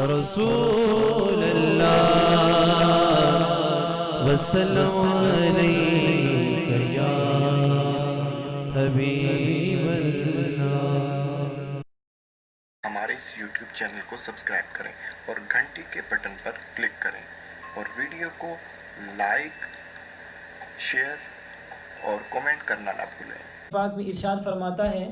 رسول اللہ وسلم علیک یا حبیب اللہ۔ ہمارے اس YouTube چینل کو سبسکرائب کریں اور گھنٹی کے بٹن پر کلک کریں اور ویڈیو کو لائک، شیئر اور کومنٹ کرنا نہ بھولیں۔ پاک میں ارشاد فرماتا ہے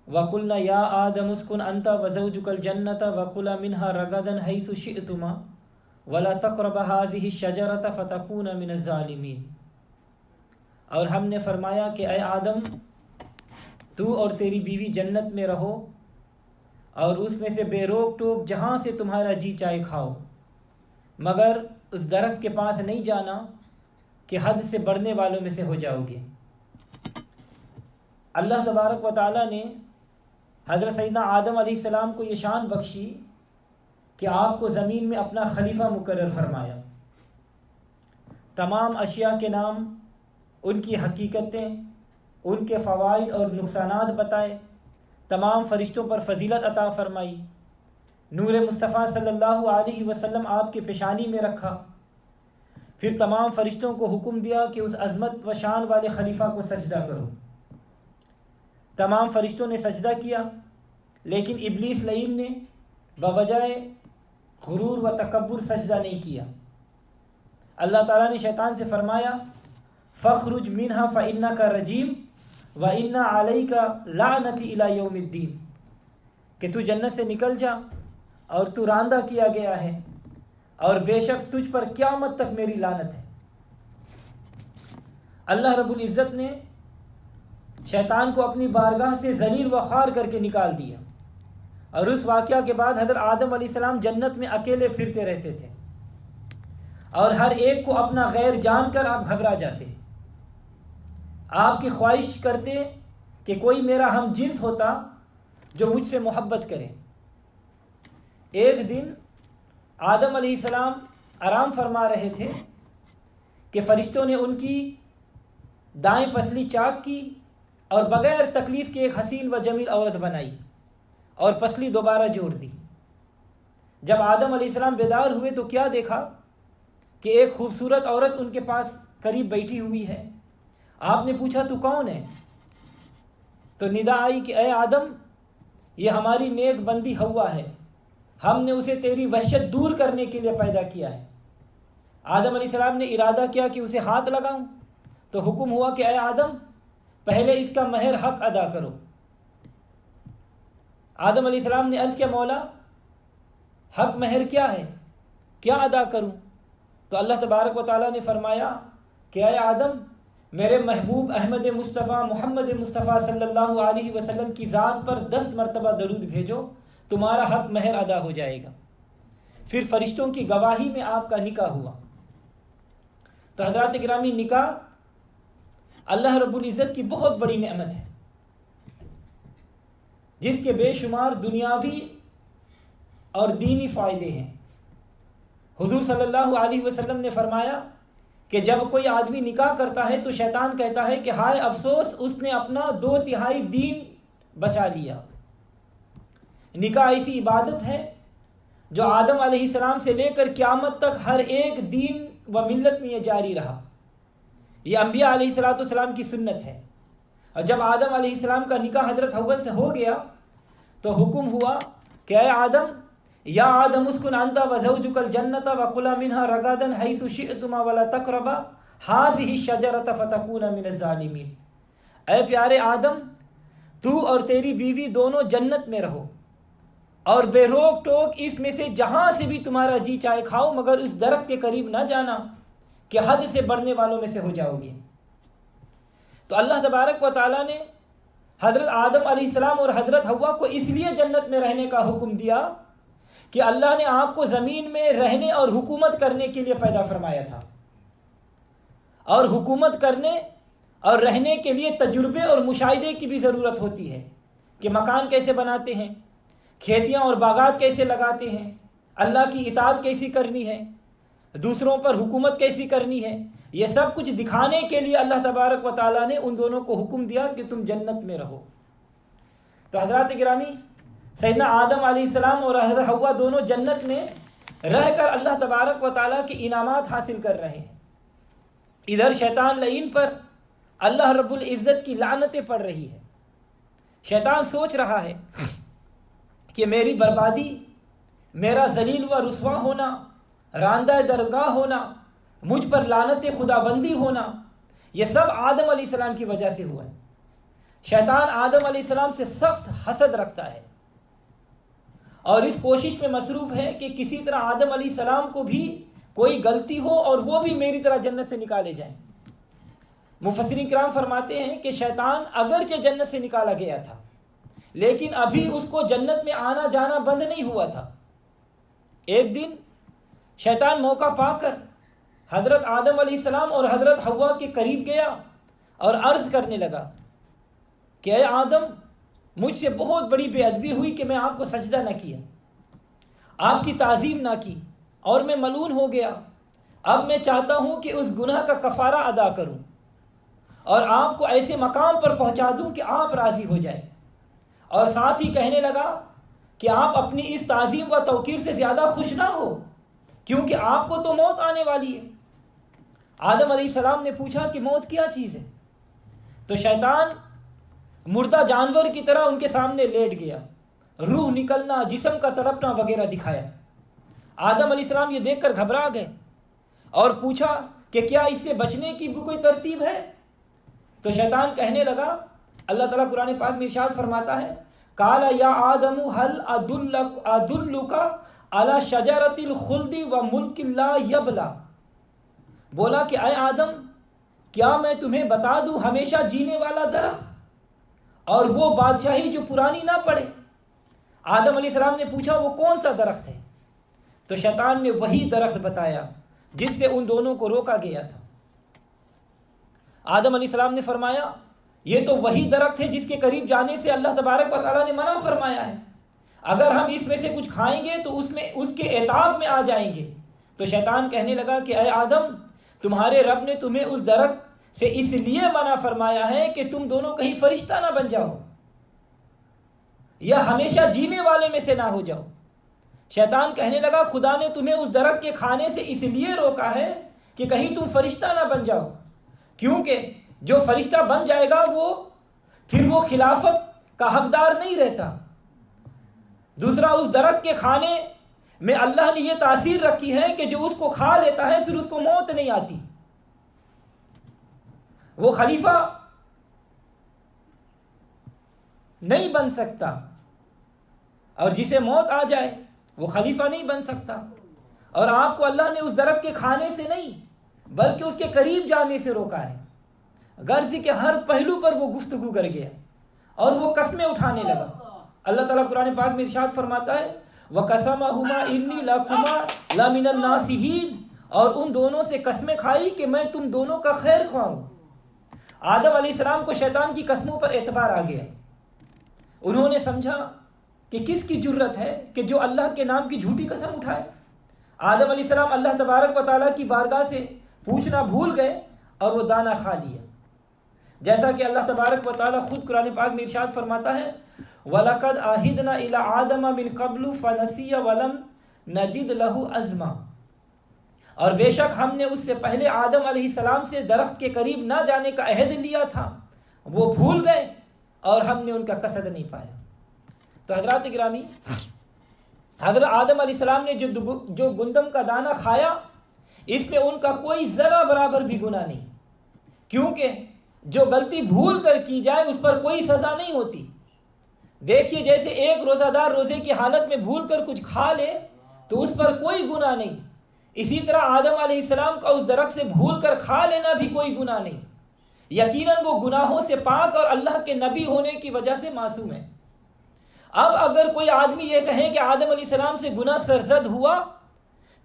وَقُلْنَا يَا آدَمُ اسْكُنْ أَنْتَ وَزَوْجُكَ الْجَنَّةَ وَكُلَا مِنْهَا رَغَدًا حَيْثُ شِئْتُمَا وَلَا تَقْرَبَا هَٰذِهِ الشَّجَرَةَ فَتَكُونَا مِنَ الظَّالِمِينَ۔ اور ہم نے فرمایا کہ اے آدم، تو اور تیری بیوی جنت میں رہو اور اس میں سے بے روک ٹوک جہاں سے تمہارا جی چاہے کھاؤ، مگر اس درخت کے پاس نہیں جانا کہ حد سے بڑھنے والوں میں سے ہو جاؤ گے۔ اللہ تبارک و تعالیٰ نے حضرت سیدنا آدم علیہ السلام کو یہ شان بخشی کہ آپ کو زمین میں اپنا خلیفہ مقرر فرمایا۔ تمام اشیاء کے نام، ان کی حقیقتیں، ان کے فوائد اور نقصانات بتائے، تمام فرشتوں پر فضیلت عطا فرمائی، نور مصطفیٰ صلی اللہ علیہ وسلم آپ کے پیشانی میں رکھا، پھر تمام فرشتوں کو حکم دیا کہ اس عظمت و شان والے خلیفہ کو سجدہ کرو۔ تمام فرشتوں نے سجدہ کیا، لیکن ابلیس لعین نے بوجائے غرور و تکبر سجدہ نہیں کیا۔ اللہ تعالیٰ نے شیطان سے فرمایا فَاخْرُجْ مِنْهَا فَإِنَّكَ رَجِيمٌ وَإِنَّ عَلَيْكَ لَعْنَتِي إِلَى يَوْمِ الدِّينِ، کہ تو جنت سے نکل جا اور تو راندہ کیا گیا ہے اور بے شک تجھ پر قیامت تک میری لعنت ہے۔ اللہ رب العزت نے شیطان کو اپنی بارگاہ سے ذلیل و خوار کر کے نکال دیا، اور اس واقعہ کے بعد حضرت آدم علیہ السلام جنت میں اکیلے پھرتے رہتے تھے اور ہر ایک کو اپنا غیر جان کر آپ گھبرا جاتے، آپ کی خواہش کرتے کہ کوئی میرا ہم جنس ہوتا جو مجھ سے محبت کرے۔ ایک دن آدم علیہ السلام آرام فرما رہے تھے کہ فرشتوں نے ان کی دائیں پسلی چاک کی اور بغیر تکلیف کے ایک حسین و جمیل عورت بنائی اور پسلی دوبارہ جوڑ دی۔ جب آدم علیہ السلام بیدار ہوئے تو کیا دیکھا کہ ایک خوبصورت عورت ان کے پاس قریب بیٹھی ہوئی ہے۔ آپ نے پوچھا تو کون ہے؟ تو ندا آئی کہ اے آدم، یہ ہماری نیک بندی حوا ہے، ہم نے اسے تیری وحشت دور کرنے کے لیے پیدا کیا ہے۔ آدم علیہ السلام نے ارادہ کیا کہ اسے ہاتھ لگاؤں، تو حکم ہوا کہ اے آدم، پہلے اس کا مہر حق ادا کرو۔ آدم علیہ السلام نے عرض کیا مولا، حق مہر کیا ہے، کیا ادا کروں؟ تو اللہ تبارک و تعالیٰ نے فرمایا کہ اے آدم، میرے محبوب احمد مصطفیٰ محمد مصطفیٰ صلی اللہ علیہ وسلم کی ذات پر 10 مرتبہ درود بھیجو، تمہارا حق مہر ادا ہو جائے گا۔ پھر فرشتوں کی گواہی میں آپ کا نکاح ہوا۔ تو حضرات گرامی، نکاح اللہ رب العزت کی بہت بڑی نعمت ہے، جس کے بے شمار دنیاوی اور دینی فائدے ہیں۔ حضور صلی اللہ علیہ وسلم نے فرمایا کہ جب کوئی آدمی نکاح کرتا ہے تو شیطان کہتا ہے کہ ہائے افسوس، اس نے اپنا 2/3 دین بچا لیا۔ نکاح ایسی عبادت ہے جو آدم علیہ السلام سے لے کر قیامت تک ہر ایک دین و ملت میں یہ جاری رہا۔ یہ انبیاء علیہ السلام کی سنت ہے۔ اور جب آدم علیہ السلام کا نکاح حضرت حوا سے ہو گیا تو حکم ہوا کہ اے آدم، یا آدم اسکن انت وزوجک الجنۃ وکلا منها رغدا حیث شئتما ولا تقربا هذه الشجرۃ فتکونا من الظالمین۔ اے پیارے آدم، تو اور تیری بیوی دونوں جنت میں رہو اور بے روک ٹوک اس میں سے جہاں سے بھی تمہارا جی چاہے کھاؤ، مگر اس درخت کے قریب نہ جانا کہ حد سے بڑھنے والوں میں سے ہو جاؤ گے۔ تو اللہ تبارک و تعالیٰ نے حضرت آدم علیہ السلام اور حضرت حوا کو اس لیے جنت میں رہنے کا حکم دیا کہ اللہ نے آپ کو زمین میں رہنے اور حکومت کرنے کے لیے پیدا فرمایا تھا، اور حکومت کرنے اور رہنے کے لیے تجربے اور مشاہدے کی بھی ضرورت ہوتی ہے کہ مکان کیسے بناتے ہیں، کھیتیاں اور باغات کیسے لگاتے ہیں، اللہ کی اطاعت کیسی کرنی ہے، دوسروں پر حکومت کیسی کرنی ہے۔ یہ سب کچھ دکھانے کے لیے اللہ تبارک و تعالیٰ نے ان دونوں کو حکم دیا کہ تم جنت میں رہو۔ تو حضرات گرامی، سیدنا آدم علیہ السلام اور حضرت حوا دونوں جنت میں رہ کر اللہ تبارک و تعالیٰ کے انعامات حاصل کر رہے ہیں. ادھر شیطان لعین پر اللہ رب العزت کی لعنتیں پڑ رہی ہے. شیطان سوچ رہا ہے کہ میری بربادی، میرا ذلیل و رسوا ہونا، راندہ درگاہ ہونا، مجھ پر لعنت خدا بندی ہونا، یہ سب آدم علیہ السلام کی وجہ سے ہوا ہے. شیطان آدم علیہ السلام سے سخت حسد رکھتا ہے اور اس کوشش میں مصروف ہے کہ کسی طرح آدم علیہ السلام کو بھی کوئی غلطی ہو اور وہ بھی میری طرح جنت سے نکالے جائیں. مفسرین کرام فرماتے ہیں کہ شیطان اگرچہ جنت سے نکالا گیا تھا لیکن ابھی اس کو جنت میں آنا جانا بند نہیں ہوا تھا. ایک دن شیطان موقع پا کر حضرت آدم علیہ السلام اور حضرت حوا کے قریب گیا اور عرض کرنے لگا کہ اے آدم، مجھ سے بہت بڑی بے ادبی ہوئی کہ میں آپ کو سجدہ نہ کیا، آپ کی تعظیم نہ کی اور میں ملعون ہو گیا. اب میں چاہتا ہوں کہ اس گناہ کا کفارہ ادا کروں اور آپ کو ایسے مقام پر پہنچا دوں کہ آپ راضی ہو جائیں. اور ساتھ ہی کہنے لگا کہ آپ اپنی اس تعظیم و توقیر سے زیادہ خوش نہ ہو کیونکہ آپ کو تو موت آنے والی ہے. آدم علیہ السلام نے پوچھا کہ موت کیا چیز ہے؟ تو شیطان مردہ جانور کی طرح ان کے سامنے لیٹ گیا، روح نکلنا، جسم کا تڑپنا وغیرہ دکھایا. آدم علیہ السلام یہ دیکھ کر گھبرا گئے اور پوچھا کہ کیا اس سے بچنے کی بھی کوئی ترتیب ہے؟ تو شیطان کہنے لگا، اللہ تعالیٰ قرآن پاک میں ارشاد فرماتا ہے، قال یا آدم هل ادلک علی شجرۃ الخلد وملک لا یبلی. بولا کہ اے آدم، کیا میں تمہیں بتا دوں ہمیشہ جینے والا درخت اور وہ بادشاہی جو پرانی نہ پڑے؟ آدم علیہ السلام نے پوچھا وہ کون سا درخت ہے؟ تو شیطان نے وہی درخت بتایا جس سے ان دونوں کو روکا گیا تھا. آدم علیہ السلام نے فرمایا یہ تو وہی درخت ہے جس کے قریب جانے سے اللہ تبارک و تعالیٰ نے منع فرمایا ہے. اگر ہم اس میں سے کچھ کھائیں گے تو اس کے عتاب میں آ جائیں گے. تو شیطان کہنے لگا کہ اے آدم، تمہارے رب نے تمہیں اس درخت سے اس لیے منع فرمایا ہے کہ تم دونوں کہیں فرشتہ نہ بن جاؤ یا ہمیشہ جینے والے میں سے نہ ہو جاؤ. شیطان کہنے لگا خدا نے تمہیں اس درخت کے کھانے سے اس لیے روکا ہے کہ کہیں تم فرشتہ نہ بن جاؤ، کیونکہ جو فرشتہ بن جائے گا پھر وہ خلافت کا حقدار نہیں رہتا. دوسرا، اس درخت کے کھانے میں اللہ نے یہ تاثیر رکھی ہے کہ جو اس کو کھا لیتا ہے پھر اس کو موت نہیں آتی، وہ خلیفہ نہیں بن سکتا، اور جسے موت آ جائے وہ خلیفہ نہیں بن سکتا. اور آپ کو اللہ نے اس درخت کے کھانے سے نہیں بلکہ اس کے قریب جانے سے روکا ہے. غرض کے ہر پہلو پر وہ گفتگو کر گیا اور وہ قسمیں اٹھانے لگا. اللہ تعالیٰ قرآن پاک میں ارشاد فرماتا ہے وَقَسَمَهُمَا إِنِّي لَكُمَا لَمِنَ النَّاصِحِينَ، اور ان دونوں سے قسمیں کھائی کہ میں تم دونوں کا خیر خواہوں. آدم علیہ السلام کو شیطان کی قسموں پر اعتبار آ گیا. انہوں نے سمجھا کہ کس کی جرت ہے کہ جو اللہ کے نام کی جھوٹی قسم اٹھائے. آدم علیہ السلام اللہ تبارک و تعالیٰ کی بارگاہ سے پوچھنا بھول گئے اور وہ دانہ کھا لیا، جیسا کہ اللہ تبارک و تعالیٰ خود قرآن پاک میں ارشاد فرماتا ہے وَلَقَدْ عَهِدْنَا إِلَىٰ آدَمَ مِنْ قَبْلُ فَنَسِيَ وَلَمْ نَجِدْ لَهُ عَزْمًا، اور بے شک ہم نے اس سے پہلے آدم علیہ السلام سے درخت کے قریب نہ جانے کا عہد لیا تھا، وہ بھول گئے اور ہم نے ان کا قصد نہیں پایا. تو حضرات گرامی، حضرت آدم علیہ السلام نے جو گندم کا دانہ کھایا اس میں ان کا کوئی ذرہ برابر بھی گناہ نہیں، کیونکہ جو غلطی بھول کر کی جائے اس پر کوئی سزا نہیں ہوتی. دیکھیے جیسے ایک روزہ دار روزے کی حالت میں بھول کر کچھ کھا لے تو اس پر کوئی گناہ نہیں، اسی طرح آدم علیہ السلام کا اس درخت سے بھول کر کھا لینا بھی کوئی گناہ نہیں. یقیناً وہ گناہوں سے پاک اور اللہ کے نبی ہونے کی وجہ سے معصوم ہے. اب اگر کوئی آدمی یہ کہے کہ آدم علیہ السلام سے گناہ سرزد ہوا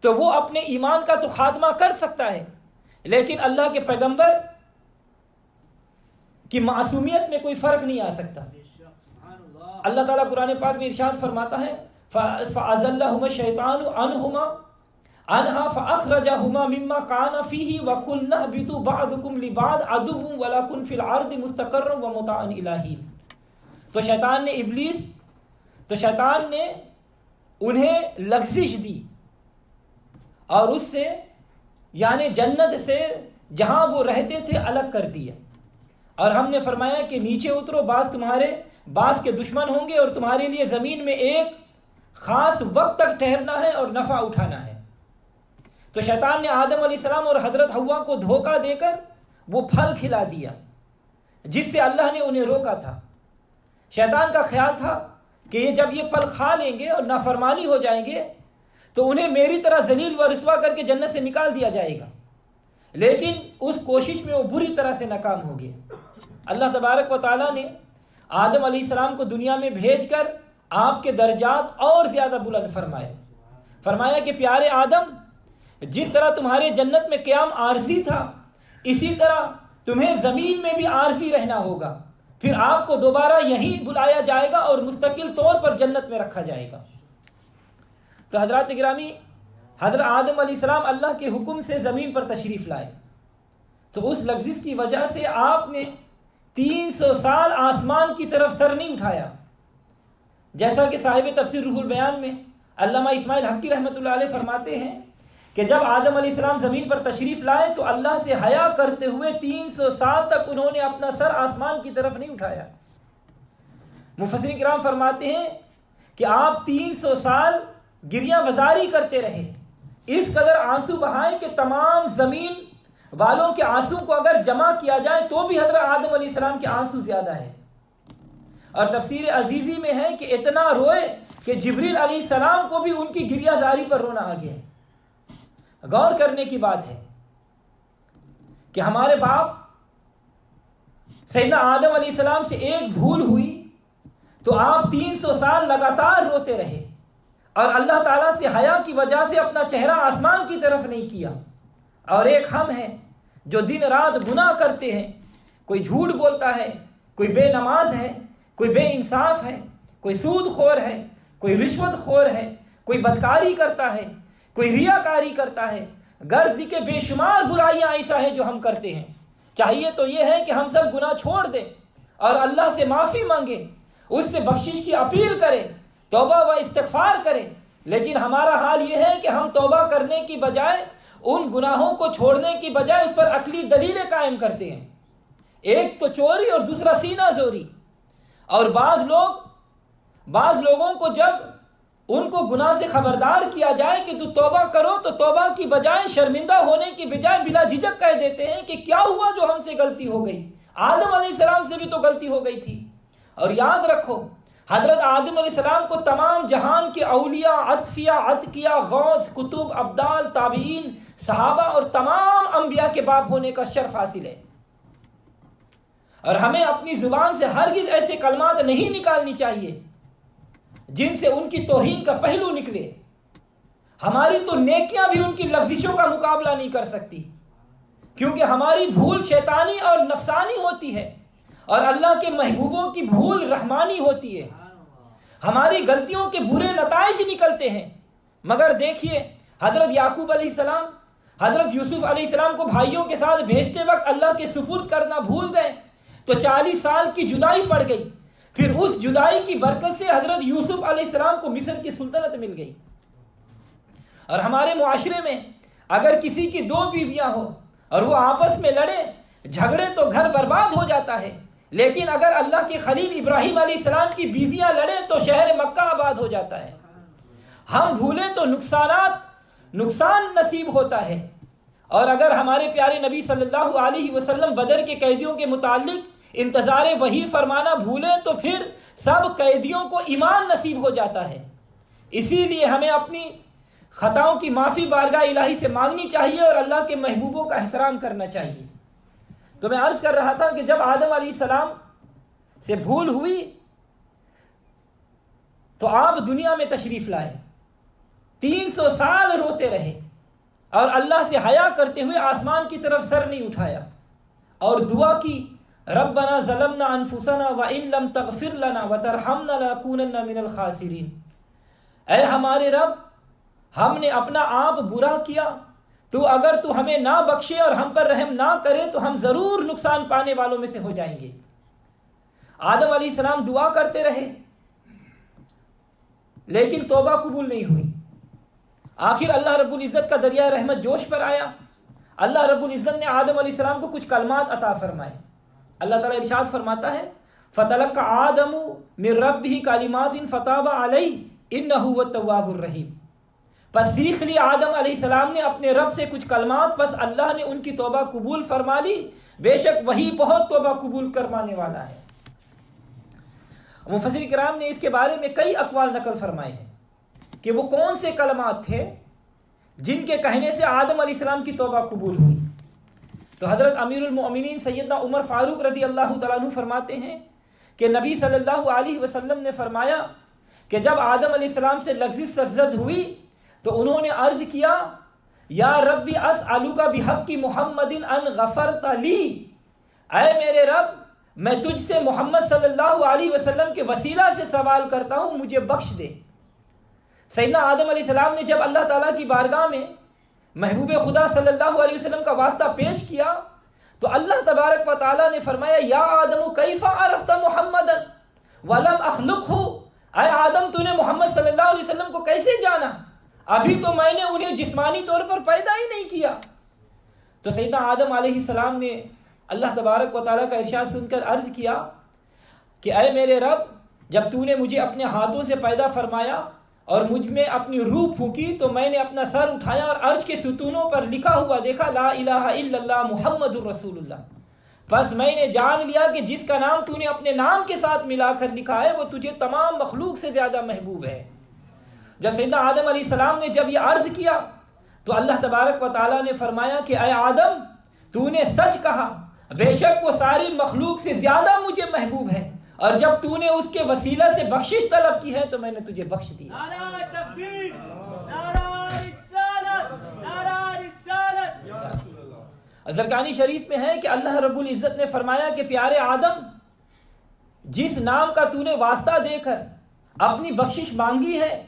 تو وہ اپنے ایمان کا تو خاتمہ کر سکتا ہے، لیکن اللہ کے پیغمبر کی معصومیت میں کوئی فرق نہیں آ سکتا. اللہ تعالیٰ قرآن پاک میں ارشاد فرماتا ہے فَأَزَلَّهُمَا الشَّيْطَانُ عَنْهَا فَأَخْرَجَهُمَا مِمَّا كَانَ فِيهِ وَقُلْنَا اهْبِطُوا بَعْضُكُمْ لِبَعْضٍ عَدُوٌّ وَلَكُمْ فِي الْأَرْضِ مُسْتَقَرٌّ وَمَتَاعٌ إِلَىٰ حِينٍ. تو شیطان نے ابلیس تو شیطان نے انہیں لغزش دی اور اس سے یعنی جنت سے جہاں وہ رہتے تھے الگ کر دیا، اور ہم نے فرمایا کہ نیچے اترو، بعض کے دشمن ہوں گے اور تمہارے لیے زمین میں ایک خاص وقت تک ٹھہرنا ہے اور نفع اٹھانا ہے۔ تو شیطان نے آدم علیہ السلام اور حضرت حوا کو دھوکہ دے کر وہ پھل کھلا دیا جس سے اللہ نے انہیں روکا تھا۔ شیطان کا خیال تھا کہ یہ پھل کھا لیں گے اور نافرمانی ہو جائیں گے تو انہیں میری طرح ذلیل و رسوا کر کے جنت سے نکال دیا جائے گا، لیکن اس کوشش میں وہ بری طرح سے ناکام ہو گئے۔ اللہ تبارک و تعالیٰ نے آدم علیہ السلام کو دنیا میں بھیج کر آپ کے درجات اور زیادہ بلند فرمایا کہ پیارے آدم، جس طرح تمہارے جنت میں قیام عارضی تھا اسی طرح تمہیں زمین میں بھی عارضی رہنا ہوگا، پھر آپ کو دوبارہ یہیں بلایا جائے گا اور مستقل طور پر جنت میں رکھا جائے گا۔ تو حضرات گرامی، حضرت آدم علیہ السلام اللہ کے حکم سے زمین پر تشریف لائے، تو اس لغزش کی وجہ سے آپ نے 300 سال آسمان کی طرف سر نہیں اٹھایا، جیسا کہ صاحب تفسیر روح البیان میں علامہ اسماعیل حقی رحمۃ اللہ علیہ فرماتے ہیں کہ جب آدم علیہ السلام زمین پر تشریف لائے تو اللہ سے حیا کرتے ہوئے 300 سال تک انہوں نے اپنا سر آسمان کی طرف نہیں اٹھایا۔ مفسرین کرام فرماتے ہیں کہ آپ 300 سال گریہ وزاری کرتے رہے، اس قدر آنسو بہائے کہ تمام زمین والوں کے آنسو کو اگر جمع کیا جائے تو بھی حضرت آدم علیہ السلام کے آنسو زیادہ ہیں۔ اور تفسیر عزیزی میں ہے کہ اتنا روئے کہ جبریل علیہ السلام کو بھی ان کی گریہ زاری پر رونا آ گیا۔ غور کرنے کی بات ہے کہ ہمارے باپ سیدنا آدم علیہ السلام سے ایک بھول ہوئی تو آپ 300 سال لگاتار روتے رہے، اور اللہ تعالیٰ سے حیا کی وجہ سے اپنا چہرہ آسمان کی طرف نہیں کیا۔ اور ایک ہم ہیں جو دن رات گناہ کرتے ہیں، کوئی جھوٹ بولتا ہے، کوئی بے نماز ہے، کوئی بے انصاف ہے، کوئی سود خور ہے، کوئی رشوت خور ہے، کوئی بدکاری کرتا ہے، کوئی ریاکاری کرتا ہے، غرض کے بے شمار برائیاں ایسا ہے جو ہم کرتے ہیں۔ چاہیے تو یہ ہے کہ ہم سب گناہ چھوڑ دیں اور اللہ سے معافی مانگیں، اس سے بخشش کی اپیل کریں، توبہ و استغفار کریں، لیکن ہمارا حال یہ ہے کہ ہم توبہ کرنے کی بجائے، ان گناہوں کو چھوڑنے کی بجائے اس پر عقلی دلیلیں قائم کرتے ہیں۔ ایک تو چوری اور دوسرا سینہ زوری۔ اور بعض لوگوں کو جب ان کو گناہ سے خبردار کیا جائے کہ تو توبہ کرو تو توبہ کی بجائے، شرمندہ ہونے کی بجائے بلا جھجک کہہ دیتے ہیں کہ کیا ہوا جو ہم سے غلطی ہو گئی، آدم علیہ السلام سے بھی تو غلطی ہو گئی تھی۔ اور یاد رکھو، حضرت آدم علیہ السلام کو تمام جہان کے اولیاء، اصفیاء، عتقیاء، غوث، کتب، ابدال، تابعین، صحابہ اور تمام انبیاء کے باپ ہونے کا شرف حاصل ہے، اور ہمیں اپنی زبان سے ہرگز ایسے کلمات نہیں نکالنی چاہیے جن سے ان کی توہین کا پہلو نکلے۔ ہماری تو نیکیاں بھی ان کی لغزشوں کا مقابلہ نہیں کر سکتی، کیونکہ ہماری بھول شیطانی اور نفسانی ہوتی ہے، اور اللہ کے محبوبوں کی بھول رحمانی ہوتی ہے۔ ہماری غلطیوں کے برے نتائج نکلتے ہیں، مگر دیکھیے حضرت یعقوب علیہ السلام حضرت یوسف علیہ السلام کو بھائیوں کے ساتھ بھیجتے وقت اللہ کے سپرد کرنا بھول گئے تو 40 سال کی جدائی پڑ گئی، پھر اس جدائی کی برکت سے حضرت یوسف علیہ السلام کو مصر کی سلطنت مل گئی۔ اور ہمارے معاشرے میں اگر کسی کی 2 بیویاں ہو اور وہ آپس میں لڑے جھگڑے تو گھر برباد ہو جاتا ہے، لیکن اگر اللہ کے خلیل ابراہیم علیہ السلام کی بیویاں لڑیں تو شہر مکہ آباد ہو جاتا ہے۔ ہم بھولیں تو نقصان نصیب ہوتا ہے، اور اگر ہمارے پیارے نبی صلی اللہ علیہ وسلم بدر کے قیدیوں کے متعلق انتظار وحی فرمانا بھولیں تو پھر سب قیدیوں کو ایمان نصیب ہو جاتا ہے۔ اسی لیے ہمیں اپنی خطاؤں کی معافی بارگاہ الہی سے مانگنی چاہیے اور اللہ کے محبوبوں کا احترام کرنا چاہیے۔ تو میں عرض کر رہا تھا کہ جب آدم علیہ السلام سے بھول ہوئی تو آپ دنیا میں تشریف لائے، 300 سال روتے رہے اور اللہ سے حیا کرتے ہوئے آسمان کی طرف سر نہیں اٹھایا، اور دعا کی، ربنا ظلمنا انفسنا وان لم تغفر لنا وترحمنا لنکونن من الخاسرین۔ اے ہمارے رب، ہم نے اپنا آپ برا کیا، اگر تو ہمیں نہ بخشے اور ہم پر رحم نہ کرے تو ہم ضرور نقصان پانے والوں میں سے ہو جائیں گے۔ آدم علیہ السلام دعا کرتے رہے، لیکن توبہ قبول نہیں ہوئی۔ آخر اللہ رب العزت کا دریائے رحمت جوش پر آیا۔ اللہ رب العزت نے آدم علیہ السلام کو کچھ کلمات عطا فرمائے۔ اللہ تعالیٰ ارشاد فرماتا ہے فَتَلَقَّ آدَمُ مِن رَبِّهِ كَلِمَاتٍ فَتَابَ عَلَيْهِ إِنَّهُ هُوَ التَّوَّابُ الرَّحِيمُ۔ پس سیکھ لی آدم علیہ السلام نے اپنے رب سے کچھ کلمات، پس اللہ نے ان کی توبہ قبول فرما لی، بے شک وہی بہت توبہ قبول کروانے والا ہے۔ مفسر کرام نے اس کے بارے میں کئی اقوال نقل فرمائے ہیں کہ وہ کون سے کلمات تھے جن کے کہنے سے آدم علیہ السلام کی توبہ قبول ہوئی۔ تو حضرت امیر المؤمنین سیدنا عمر فاروق رضی اللہ تعالیٰ عنہ فرماتے ہیں کہ نبی صلی اللہ علیہ وسلم نے فرمایا کہ جب آدم علیہ السلام سے لفظی سرزد ہوئی تو انہوں نے عرض کیا یا ربی اسألک بحق محمد ان غفرت لی، اے میرے رب میں تجھ سے محمد صلی اللہ علیہ وسلم کے وسیلہ سے سوال کرتا ہوں مجھے بخش دے۔ سیدنا آدم علیہ السلام نے جب اللہ تعالیٰ کی بارگاہ میں محبوب خدا صلی اللہ علیہ وسلم کا واسطہ پیش کیا تو اللہ تبارک و تعالیٰ نے فرمایا یا آدم کیف عرفت محمدا ولم اخلقہ، اے آدم تو نے محمد صلی اللہ علیہ وسلم کو کیسے جانا، ابھی تو میں نے انہیں جسمانی طور پر پیدا ہی نہیں کیا۔ تو سیدنا آدم علیہ السلام نے اللہ تبارک و تعالیٰ کا ارشاد سن کر عرض کیا کہ اے میرے رب جب تو نے مجھے اپنے ہاتھوں سے پیدا فرمایا اور مجھ میں اپنی روح پھونکی تو میں نے اپنا سر اٹھایا اور عرش کے ستونوں پر لکھا ہوا دیکھا لا الہ الا اللہ محمد الرسول اللہ، بس میں نے جان لیا کہ جس کا نام تو نے اپنے نام کے ساتھ ملا کر لکھا ہے وہ تجھے تمام مخلوق سے زیادہ محبوب ہے۔ جب سیدنا آدم علیہ السلام نے جب یہ عرض کیا تو اللہ تبارک و تعالیٰ نے فرمایا کہ اے آدم تو نے سچ کہا، بے شک وہ ساری مخلوق سے زیادہ مجھے محبوب ہے، اور جب تو نے اس کے وسیلہ سے بخشش طلب کی ہے تو میں نے تجھے بخش دیا۔ نعرہ تکبیر، نعرہ رسالت، نعرہ رسالت۔ زرقانی شریف میں ہے کہ اللہ رب العزت نے فرمایا کہ پیارے آدم جس نام کا تو نے واسطہ دے کر اپنی بخشش مانگی ہے،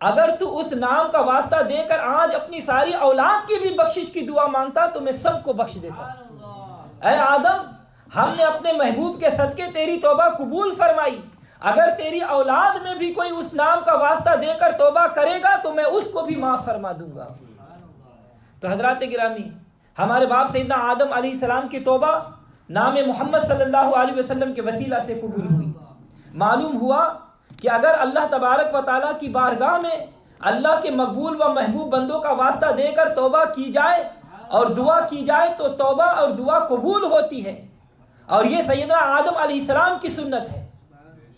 اگر تو اس نام کا واسطہ دے کر آج اپنی ساری اولاد کی بھی بخشش کی دعا مانگتا تو میں سب کو بخش دیتا۔ اے آدم ہم نے اپنے محبوب کے صدقے تیری توبہ قبول فرمائی، اگر تیری اولاد میں بھی کوئی اس نام کا واسطہ دے کر توبہ کرے گا تو میں اس کو بھی معاف فرما دوں گا۔ تو حضرات گرامی ہمارے باپ سیدنا آدم علیہ السلام کی توبہ نام محمد صلی اللہ علیہ وسلم کے وسیلہ سے قبول ہوئی۔ معلوم ہوا کہ اگر اللہ تبارک و تعالیٰ کی بارگاہ میں اللہ کے مقبول و محبوب بندوں کا واسطہ دے کر توبہ کی جائے اور دعا کی جائے تو توبہ اور دعا قبول ہوتی ہے، اور یہ سیدنا آدم علیہ السلام کی سنت ہے۔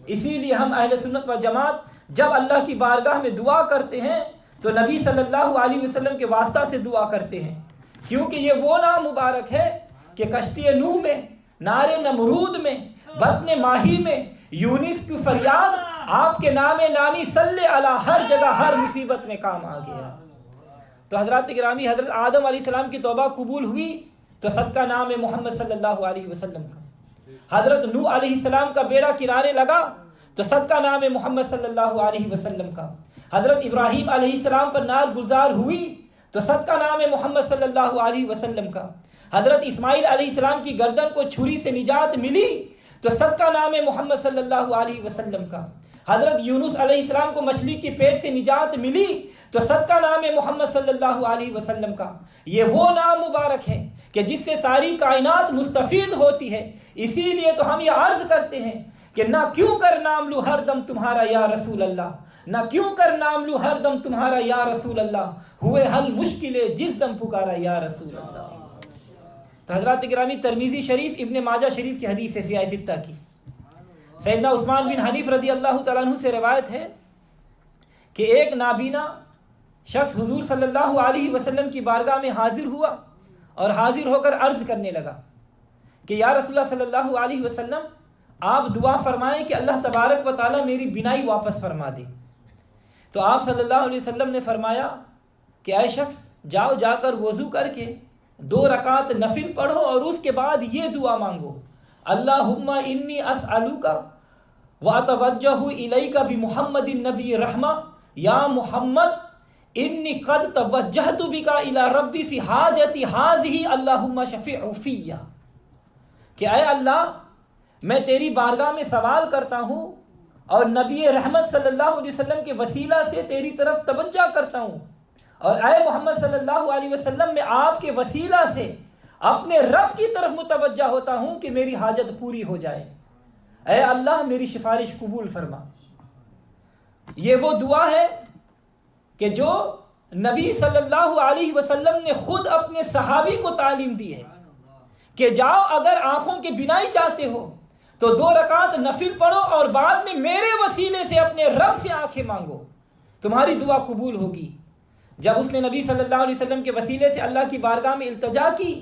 اسی لیے ہم اہل سنت و جماعت جب اللہ کی بارگاہ میں دعا کرتے ہیں تو نبی صلی اللہ علیہ وسلم کے واسطہ سے دعا کرتے ہیں، کیونکہ یہ وہ نام مبارک ہے کہ کشتی نوح میں، نار نمرود میں، بطن ماہی میں یونس کی فریاد آپ کے نام نامی صلی علی ہر جگہ ہر مصیبت میں کام آ گیا۔ تو حضرات گرامی حضرت آدم علیہ السلام کی توبہ قبول ہوئی تو صدقہ نام محمد صلی اللہ علیہ وسلم کا۔ حضرت نوح علیہ السلام کا بیڑا کنارے لگا تو صدقہ نام محمد صلی اللہ علیہ وسلم کا۔ حضرت ابراہیم علیہ السلام پر نار گزار ہوئی تو صدقہ نام محمد صلی اللہ علیہ وسلم کا۔ حضرت اسماعیل علیہ السلام کی گردن کو چھری سے نجات ملی تو صدقہ نام محمد صلی اللہ علیہ وسلم کا۔ حضرت یونس علیہ السلام کو مچھلی کی پیٹ سے نجات ملی تو صدقہ نام محمد صلی اللہ علیہ وسلم کا۔ یہ وہ نام مبارک ہے کہ جس سے ساری کائنات مستفید ہوتی ہے، اسی لیے تو ہم یہ عرض کرتے ہیں کہ نہ کیوں کر نام لوں ہر دم تمہارا یا رسول اللہ، نہ کیوں کر نام لوں ہر دم تمہارا یا رسول اللہ، ہوئے حل مشکلیں جس دم پکارا یا رسول اللہ۔ تو حضرات گرامی ترمذی شریف ابن ماجہ شریف کی حدیث ہے سیاہ ستہ کی، سیدنا عثمان بن حنیف رضی اللہ تعالیٰ عنہ سے روایت ہے کہ ایک نابینا شخص حضور صلی اللہ علیہ وسلم کی بارگاہ میں حاضر ہوا اور حاضر ہو کر عرض کرنے لگا کہ یا رسول اللہ صلی اللہ علیہ وسلم آپ دعا فرمائیں کہ اللہ تبارک و تعالیٰ میری بینائی واپس فرما دے۔ تو آپ صلی اللہ علیہ وسلم نے فرمایا کہ اے شخص جاؤ جا کر وضو کر کے 2 رکعت نفل پڑھو اور اس کے بعد یہ دعا مانگو اللہم انی اسألوک واتوجہ الیک بمحمد النبی رحمہ یا محمد انی قد توجہت بک الی ربی فی حاجتی ہذہ اللہم شفیع فیہ، کہ اے اللہ میں تیری بارگاہ میں سوال کرتا ہوں اور نبی رحمت صلی اللہ علیہ وسلم کے وسیلہ سے تیری طرف توجہ کرتا ہوں، اور اے محمد صلی اللہ علیہ وسلم میں آپ کے وسیلہ سے اپنے رب کی طرف متوجہ ہوتا ہوں کہ میری حاجت پوری ہو جائے، اے اللہ میری سفارش قبول فرما۔ یہ وہ دعا ہے کہ جو نبی صلی اللہ علیہ وسلم نے خود اپنے صحابی کو تعلیم دی ہے کہ جاؤ اگر آنکھوں کی بینائی چاہتے ہو تو 2 رکعت نفل پڑھو اور بعد میں میرے وسیلے سے اپنے رب سے آنکھیں مانگو، تمہاری دعا قبول ہوگی۔ جب اس نے نبی صلی اللہ علیہ وسلم کے وسیلے سے اللہ کی بارگاہ میں التجا کی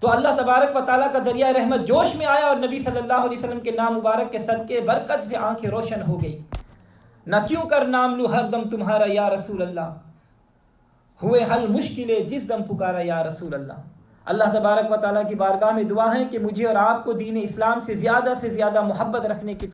تو اللہ تبارک و تعالیٰ کا دریا رحمت جوش میں آیا، اور نبی صلی اللہ علیہ وسلم کے نام مبارک کے صدقے برکت سے آنکھیں روشن ہو گئی۔ نہ کیوں کر نام لوں ہر دم تمہارا یا رسول اللہ، ہوئے حل مشکلیں جس دم پکارا یا رسول اللہ۔ اللہ تبارک و تعالیٰ کی بارگاہ میں دعا ہے کہ مجھے اور آپ کو دین اسلام سے زیادہ محبت رکھنے کی